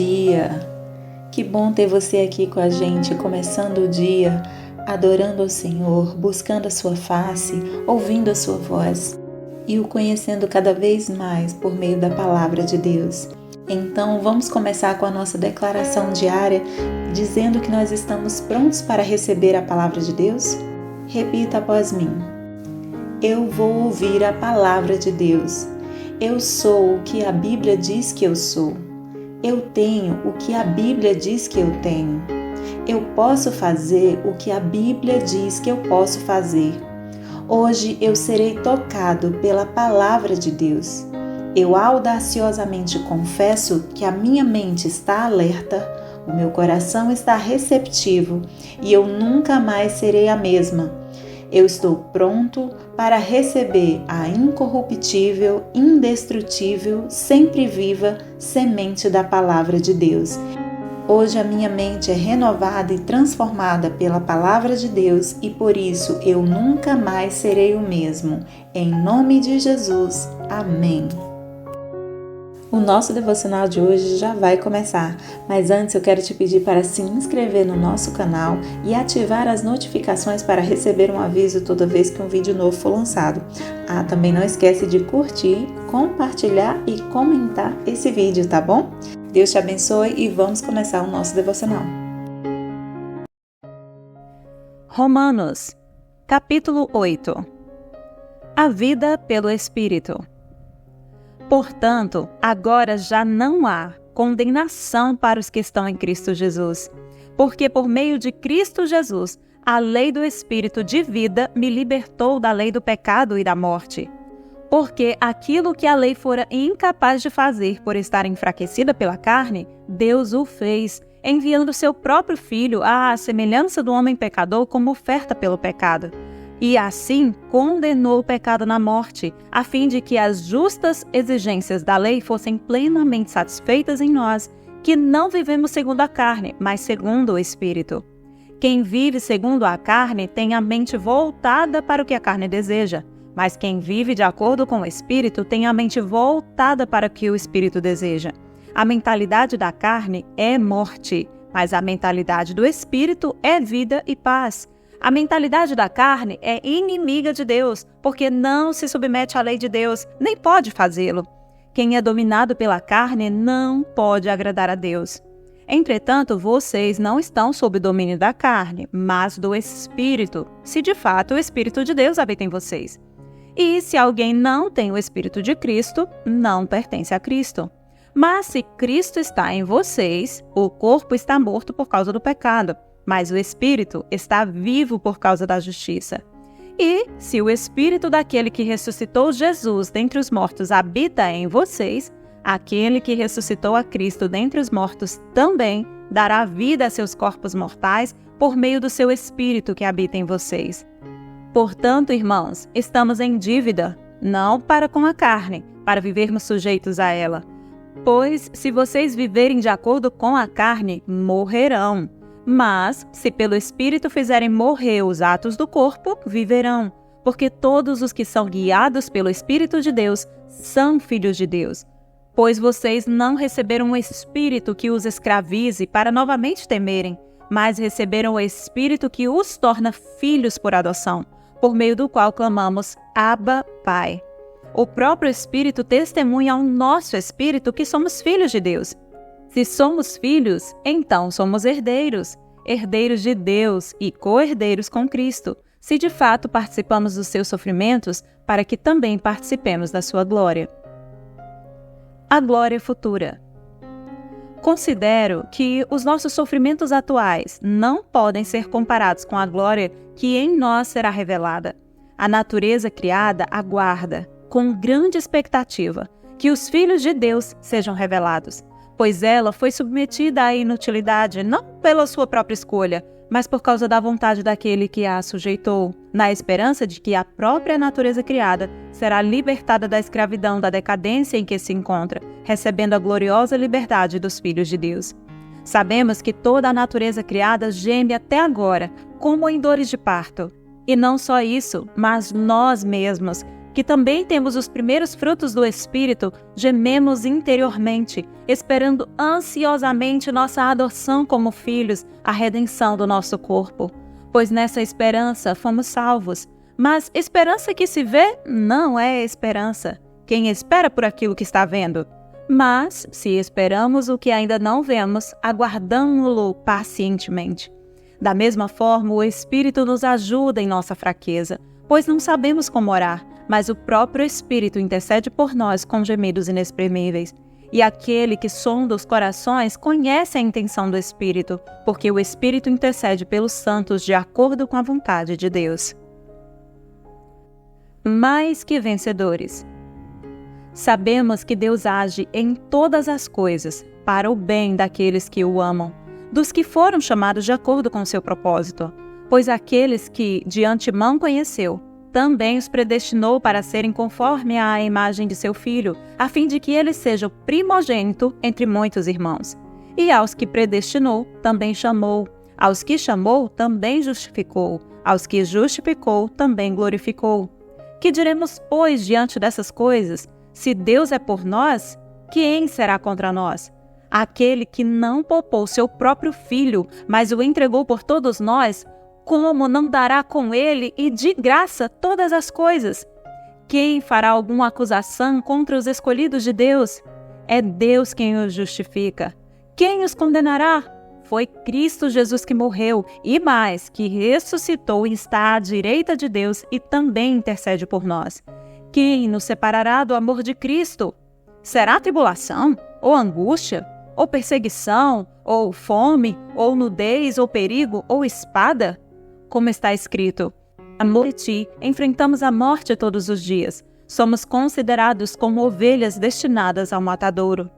dia! Que bom ter você aqui com a gente, começando o dia, adorando ao Senhor, buscando a sua face, ouvindo a sua voz e o conhecendo cada vez mais por meio da palavra de Deus. Então, vamos começar com a nossa declaração diária, dizendo que nós estamos prontos para receber a palavra de Deus? Repita após mim. Eu vou ouvir a palavra de Deus. Eu sou o que a Bíblia diz que eu sou. Eu tenho o que a Bíblia diz que eu tenho. Eu posso fazer o que a Bíblia diz que eu posso fazer. Hoje eu serei tocado pela palavra de Deus. Eu audaciosamente confesso que a minha mente está alerta, o meu coração está receptivo e eu nunca mais serei a mesma. Eu estou pronto para receber a incorruptível, indestrutível, sempre viva semente da palavra de Deus. Hoje a minha mente é renovada e transformada pela palavra de Deus e por isso eu nunca mais serei o mesmo. Em nome de Jesus. Amém. O nosso devocional de hoje já vai começar, mas antes eu quero te pedir para se inscrever no nosso canal e ativar as notificações para receber um aviso toda vez que um vídeo novo for lançado. Também não esquece de curtir, compartilhar e comentar esse vídeo, tá bom? Deus te abençoe e vamos começar o nosso devocional. Romanos, capítulo 8. A vida pelo Espírito. Portanto, agora já não há condenação para os que estão em Cristo Jesus, porque por meio de Cristo Jesus, a lei do Espírito de vida me libertou da lei do pecado e da morte. Porque aquilo que a lei fora incapaz de fazer por estar enfraquecida pela carne, Deus o fez, enviando seu próprio Filho à semelhança do homem pecador como oferta pelo pecado. E assim condenou o pecado na morte, a fim de que as justas exigências da lei fossem plenamente satisfeitas em nós, que não vivemos segundo a carne, mas segundo o Espírito. Quem vive segundo a carne tem a mente voltada para o que a carne deseja, mas quem vive de acordo com o Espírito tem a mente voltada para o que o Espírito deseja. A mentalidade da carne é morte, mas a mentalidade do Espírito é vida e paz. A mentalidade da carne é inimiga de Deus, porque não se submete à lei de Deus, nem pode fazê-lo. Quem é dominado pela carne não pode agradar a Deus. Entretanto, vocês não estão sob o domínio da carne, mas do Espírito, se de fato o Espírito de Deus habita em vocês. E se alguém não tem o Espírito de Cristo, não pertence a Cristo. Mas se Cristo está em vocês, o corpo está morto por causa do pecado, mas o Espírito está vivo por causa da justiça. E se o Espírito daquele que ressuscitou Jesus dentre os mortos habita em vocês, aquele que ressuscitou a Cristo dentre os mortos também dará vida a seus corpos mortais por meio do seu Espírito que habita em vocês. Portanto, irmãos, estamos em dívida, não para com a carne, para vivermos sujeitos a ela. Pois, se vocês viverem de acordo com a carne, morrerão. Mas, se pelo Espírito fizerem morrer os atos do corpo, viverão. Porque todos os que são guiados pelo Espírito de Deus são filhos de Deus. Pois vocês não receberam um espírito que os escravize para novamente temerem, mas receberam o Espírito que os torna filhos por adoção, por meio do qual clamamos, Abba, Pai. O próprio Espírito testemunha ao nosso Espírito que somos filhos de Deus. Se somos filhos, então somos herdeiros, herdeiros de Deus e co-herdeiros com Cristo, se de fato participamos dos seus sofrimentos, para que também participemos da sua glória. A glória futura. Considero que os nossos sofrimentos atuais não podem ser comparados com a glória que em nós será revelada. A natureza criada aguarda, com grande expectativa, que os filhos de Deus sejam revelados, pois ela foi submetida à inutilidade não pela sua própria escolha, mas por causa da vontade daquele que a sujeitou, na esperança de que a própria natureza criada será libertada da escravidão da decadência em que se encontra, recebendo a gloriosa liberdade dos filhos de Deus. Sabemos que toda a natureza criada geme até agora, como em dores de parto. E não só isso, mas nós mesmos, que também temos os primeiros frutos do Espírito, gememos interiormente, esperando ansiosamente nossa adoção como filhos, a redenção do nosso corpo. Pois nessa esperança fomos salvos. Mas esperança que se vê não é esperança. Quem espera por aquilo que está vendo? Mas, se esperamos o que ainda não vemos, aguardamo-lo pacientemente. Da mesma forma, o Espírito nos ajuda em nossa fraqueza, pois não sabemos como orar, mas o próprio Espírito intercede por nós com gemidos inexprimíveis. E aquele que sonda os corações conhece a intenção do Espírito, porque o Espírito intercede pelos santos de acordo com a vontade de Deus. Mais que vencedores. Sabemos que Deus age em todas as coisas para o bem daqueles que o amam, dos que foram chamados de acordo com seu propósito. Pois aqueles que de antemão conheceu, também os predestinou para serem conforme à imagem de seu Filho, a fim de que ele seja o primogênito entre muitos irmãos. E aos que predestinou, também chamou. Aos que chamou, também justificou. Aos que justificou, também glorificou. Que diremos, pois, diante dessas coisas? Se Deus é por nós, quem será contra nós? Aquele que não poupou seu próprio Filho, mas o entregou por todos nós, como não dará com ele e de graça todas as coisas? Quem fará alguma acusação contra os escolhidos de Deus? É Deus quem os justifica. Quem os condenará? Foi Cristo Jesus que morreu, e mais, que ressuscitou e está à direita de Deus e também intercede por nós. Quem nos separará do amor de Cristo? Será tribulação? Ou angústia? Ou perseguição? Ou fome? Ou nudez? Ou perigo? Ou espada? Como está escrito, amor de ti, enfrentamos a morte todos os dias. Somos considerados como ovelhas destinadas ao matadouro.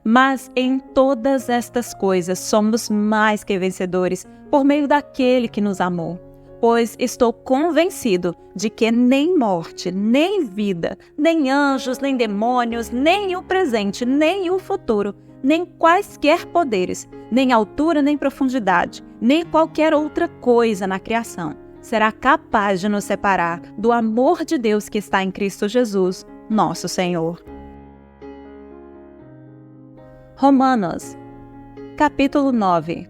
Mas em todas estas coisas somos mais que vencedores, por meio daquele que nos amou. Pois estou convencido de que nem morte, nem vida, nem anjos, nem demônios, nem o presente, nem o futuro, nem quaisquer poderes, nem altura, nem profundidade, nem qualquer outra coisa na criação será capaz de nos separar do amor de Deus que está em Cristo Jesus, nosso Senhor. Romanos, capítulo 9.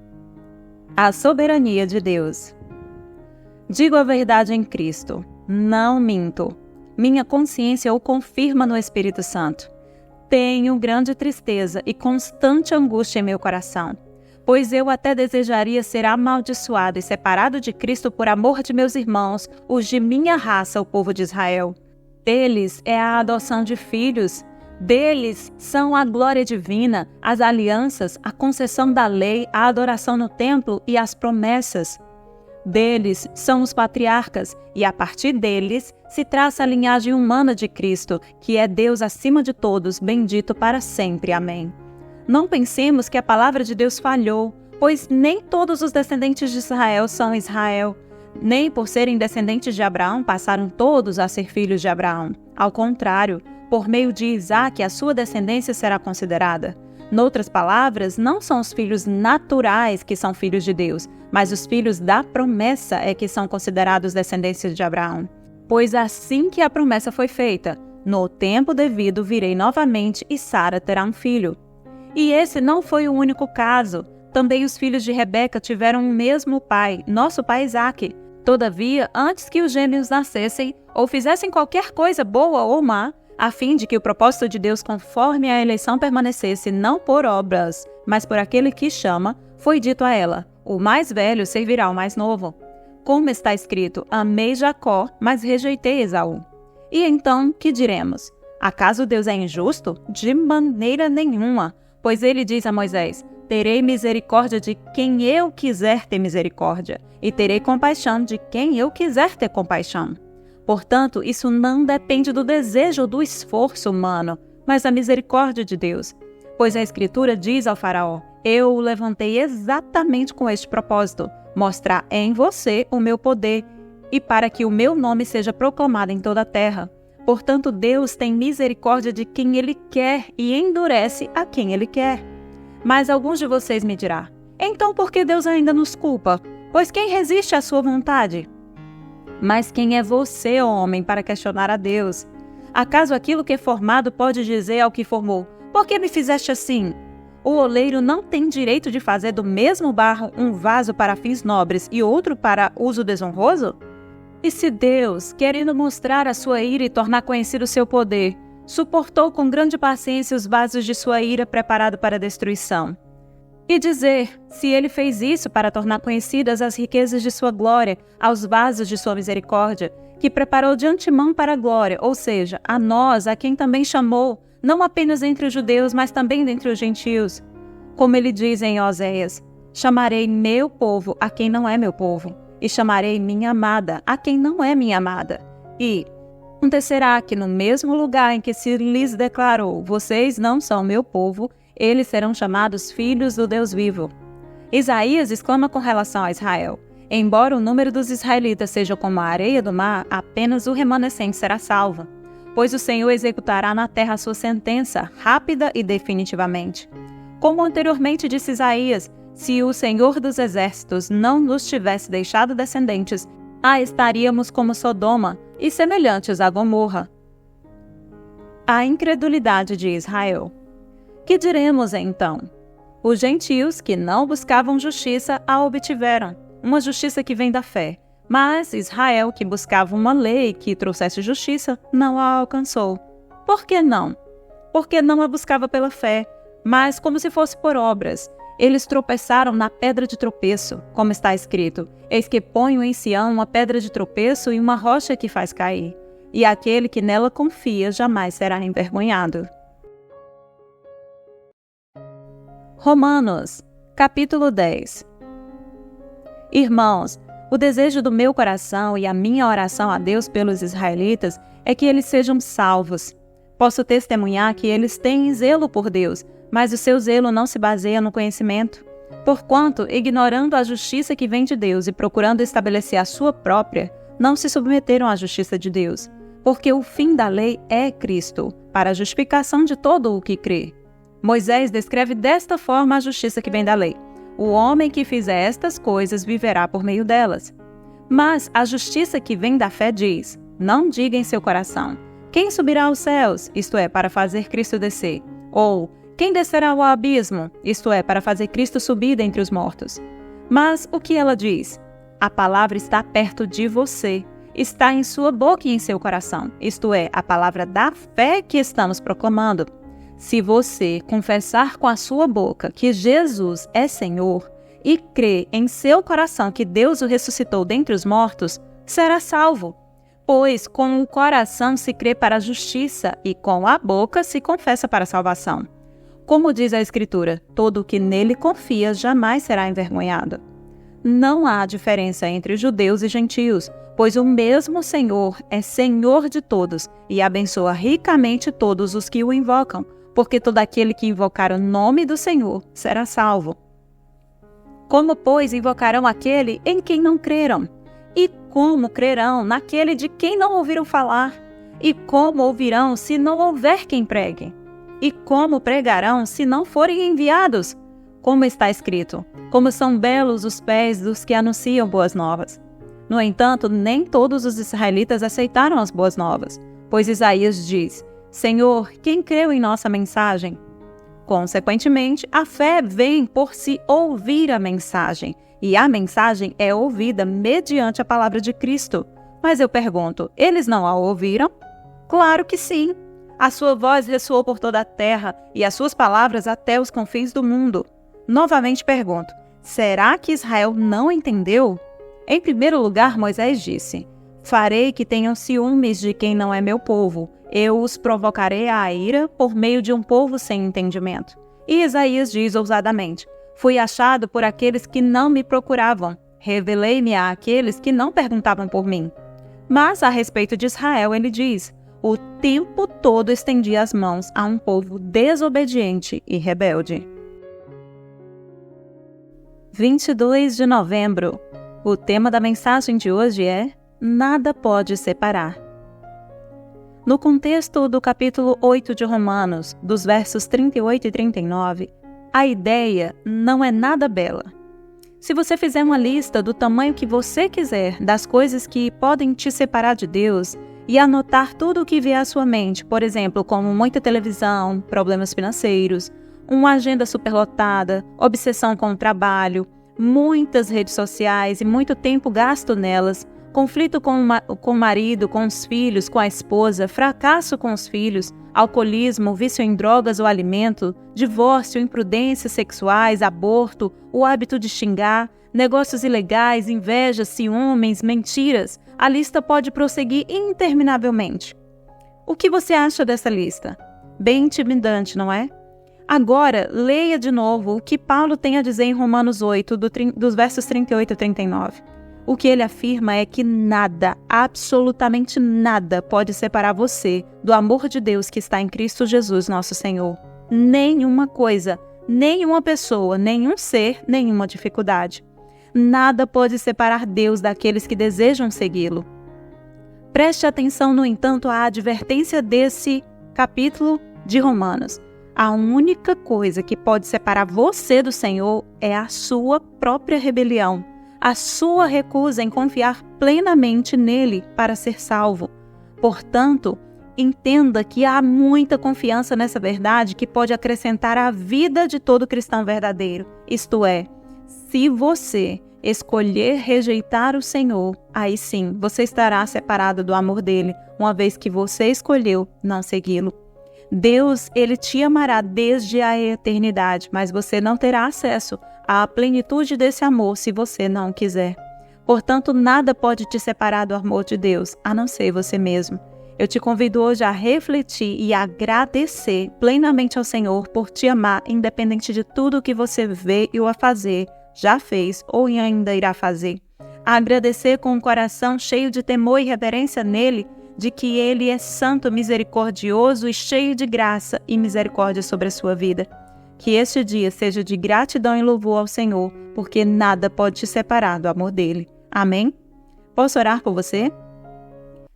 A soberania de Deus. Digo a verdade em Cristo, não minto. Minha consciência o confirma no Espírito Santo. Tenho grande tristeza e constante angústia em meu coração, pois eu até desejaria ser amaldiçoado e separado de Cristo por amor de meus irmãos, os de minha raça, o povo de Israel. Deles é a adoção de filhos, deles são a glória divina, as alianças, a concessão da lei, a adoração no templo e as promessas. Deles são os patriarcas, e a partir deles se traça a linhagem humana de Cristo, que é Deus acima de todos, bendito para sempre. Amém. Não pensemos que a palavra de Deus falhou, pois nem todos os descendentes de Israel são Israel. Nem por serem descendentes de Abraão passaram todos a ser filhos de Abraão. Ao contrário, por meio de Isaque a sua descendência será considerada. Noutras palavras, não são os filhos naturais que são filhos de Deus, mas os filhos da promessa é que são considerados descendências de Abraão. Pois assim que a promessa foi feita, no tempo devido virei novamente e Sara terá um filho. E esse não foi o único caso. Também os filhos de Rebeca tiveram o mesmo pai, nosso pai Isaque. Todavia, antes que os gêmeos nascessem, ou fizessem qualquer coisa boa ou má, a fim de que o propósito de Deus conforme a eleição permanecesse não por obras, mas por aquele que chama, foi dito a ela, o mais velho servirá ao mais novo. Como está escrito, amei Jacó, mas rejeitei Esaú. E então, que diremos? Acaso Deus é injusto? De maneira nenhuma, pois ele diz a Moisés, terei misericórdia de quem eu quiser ter misericórdia, e terei compaixão de quem eu quiser ter compaixão. Portanto, isso não depende do desejo ou do esforço humano, mas da misericórdia de Deus. Pois a Escritura diz ao faraó, eu o levantei exatamente com este propósito, mostrar em você o meu poder, e para que o meu nome seja proclamado em toda a terra. Portanto, Deus tem misericórdia de quem Ele quer e endurece a quem Ele quer. Mas alguns de vocês me dirão, então por que Deus ainda nos culpa? Pois quem resiste à sua vontade? Mas quem é você, ó homem, para questionar a Deus? Acaso aquilo que é formado pode dizer ao que formou: por que me fizeste assim? O oleiro não tem direito de fazer do mesmo barro um vaso para fins nobres e outro para uso desonroso? E se Deus, querendo mostrar a sua ira e tornar conhecido o seu poder, suportou com grande paciência os vasos de sua ira preparado para a destruição? E dizer, se ele fez isso para tornar conhecidas as riquezas de sua glória aos vasos de sua misericórdia, que preparou de antemão para a glória, ou seja, a nós, a quem também chamou, não apenas entre os judeus, mas também dentre os gentios. Como ele diz em Oséias: chamarei meu povo a quem não é meu povo, e chamarei minha amada a quem não é minha amada. E acontecerá que no mesmo lugar em que se lhes declarou: vocês não são meu povo, eles serão chamados filhos do Deus vivo. Isaías exclama com relação a Israel: embora o número dos israelitas seja como a areia do mar, apenas o remanescente será salvo, pois o Senhor executará na terra a sua sentença, rápida e definitivamente. Como anteriormente disse Isaías, se o Senhor dos exércitos não nos tivesse deixado descendentes, estaríamos como Sodoma e semelhantes a Gomorra. A incredulidade de Israel. Que diremos então? Os gentios que não buscavam justiça a obtiveram, uma justiça que vem da fé. Mas Israel, que buscava uma lei que trouxesse justiça, não a alcançou. Por que não? Porque não a buscava pela fé, mas como se fosse por obras. Eles tropeçaram na pedra de tropeço, como está escrito: eis que ponho em Sião uma pedra de tropeço e uma rocha que faz cair, e aquele que nela confia jamais será envergonhado. Romanos, capítulo 10. Irmãos, o desejo do meu coração e a minha oração a Deus pelos israelitas é que eles sejam salvos. Posso testemunhar que eles têm zelo por Deus, mas o seu zelo não se baseia no conhecimento. Porquanto, ignorando a justiça que vem de Deus e procurando estabelecer a sua própria, não se submeteram à justiça de Deus. Porque o fim da lei é Cristo, para a justificação de todo o que crê. Moisés descreve desta forma a justiça que vem da lei: o homem que fizer estas coisas viverá por meio delas. Mas a justiça que vem da fé diz: não diga em seu coração: quem subirá aos céus, isto é, para fazer Cristo descer? Ou, quem descerá ao abismo, isto é, para fazer Cristo subir dentre os mortos? Mas o que ela diz? A palavra está perto de você, está em sua boca e em seu coração, isto é, a palavra da fé que estamos proclamando. Se você confessar com a sua boca que Jesus é Senhor e crer em seu coração que Deus o ressuscitou dentre os mortos, será salvo. Pois com o coração se crê para a justiça e com a boca se confessa para a salvação. Como diz a Escritura, todo o que nele confia jamais será envergonhado. Não há diferença entre judeus e gentios, pois o mesmo Senhor é Senhor de todos e abençoa ricamente todos os que o invocam, porque todo aquele que invocar o nome do Senhor será salvo. Como, pois, invocarão aquele em quem não creram? E como crerão naquele de quem não ouviram falar? E como ouvirão se não houver quem pregue? E como pregarão se não forem enviados? Como está escrito: como são belos os pés dos que anunciam boas novas. No entanto, nem todos os israelitas aceitaram as boas novas, pois Isaías diz: Senhor, quem creu em nossa mensagem? Consequentemente, a fé vem por se ouvir a mensagem, e a mensagem é ouvida mediante a palavra de Cristo. Mas eu pergunto, eles não a ouviram? Claro que sim. A sua voz ressoou por toda a terra, e as suas palavras até os confins do mundo. Novamente pergunto, será que Israel não entendeu? Em primeiro lugar, Moisés disse: farei que tenham ciúmes de quem não é meu povo. Eu os provocarei à ira por meio de um povo sem entendimento. E Isaías diz ousadamente: fui achado por aqueles que não me procuravam. Revelei-me àqueles que não perguntavam por mim. Mas a respeito de Israel, ele diz: o tempo todo estendi as mãos a um povo desobediente e rebelde. 22 de novembro. O tema da mensagem de hoje é: nada pode separar. No contexto do capítulo 8 de Romanos, dos versos 38 e 39, a ideia não é nada bela. Se você fizer uma lista do tamanho que você quiser das coisas que podem te separar de Deus e anotar tudo o que vier à sua mente, por exemplo, como muita televisão, problemas financeiros, uma agenda superlotada, obsessão com o trabalho, muitas redes sociais e muito tempo gasto nelas, conflito com o marido, com os filhos, com a esposa, fracasso com os filhos, alcoolismo, vício em drogas ou alimento, divórcio, imprudências sexuais, aborto, o hábito de xingar, negócios ilegais, inveja, ciúmes, mentiras. A lista pode prosseguir interminavelmente. O que você acha dessa lista? Bem intimidante, não é? Agora, leia de novo o que Paulo tem a dizer em Romanos 8, dos versos 38 a 39. O que ele afirma é que nada, absolutamente nada, pode separar você do amor de Deus que está em Cristo Jesus, nosso Senhor. Nenhuma coisa, nenhuma pessoa, nenhum ser, nenhuma dificuldade. Nada pode separar Deus daqueles que desejam segui-lo. Preste atenção, no entanto, à advertência desse capítulo de Romanos. A única coisa que pode separar você do Senhor é a sua própria rebelião, a sua recusa em confiar plenamente nele para ser salvo. Portanto, entenda que há muita confiança nessa verdade que pode acrescentar à vida de todo cristão verdadeiro. Isto é, se você escolher rejeitar o Senhor, aí sim você estará separado do amor dele, uma vez que você escolheu não segui-lo. Deus, ele te amará desde a eternidade, mas você não terá acesso à plenitude desse amor se você não quiser. Portanto, nada pode te separar do amor de Deus, a não ser você mesmo. Eu te convido hoje a refletir e agradecer plenamente ao Senhor por te amar, independente de tudo o que você vê e a fazer, já fez ou ainda irá fazer. A agradecer com um coração cheio de temor e reverência nele, de que ele é santo, misericordioso e cheio de graça e misericórdia sobre a sua vida. Que este dia seja de gratidão e louvor ao Senhor, porque nada pode te separar do amor dele. Amém? Posso orar por você?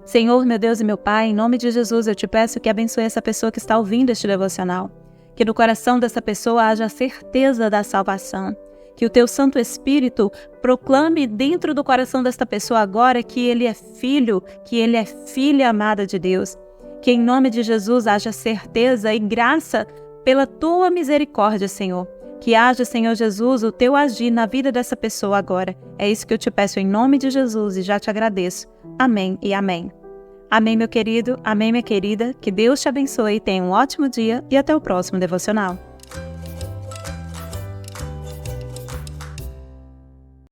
Senhor, meu Deus e meu Pai, em nome de Jesus, eu te peço que abençoe essa pessoa que está ouvindo este devocional. Que no coração dessa pessoa haja a certeza da salvação. Que o teu Santo Espírito proclame dentro do coração desta pessoa agora que ele é filho, que ele é filha amada de Deus. Que em nome de Jesus haja certeza e graça pela tua misericórdia, Senhor. Que haja, Senhor Jesus, o teu agir na vida dessa pessoa agora. É isso que eu te peço em nome de Jesus e já te agradeço. Amém e amém. Amém, meu querido, amém, minha querida. Que Deus te abençoe, tenha um ótimo dia e até o próximo devocional.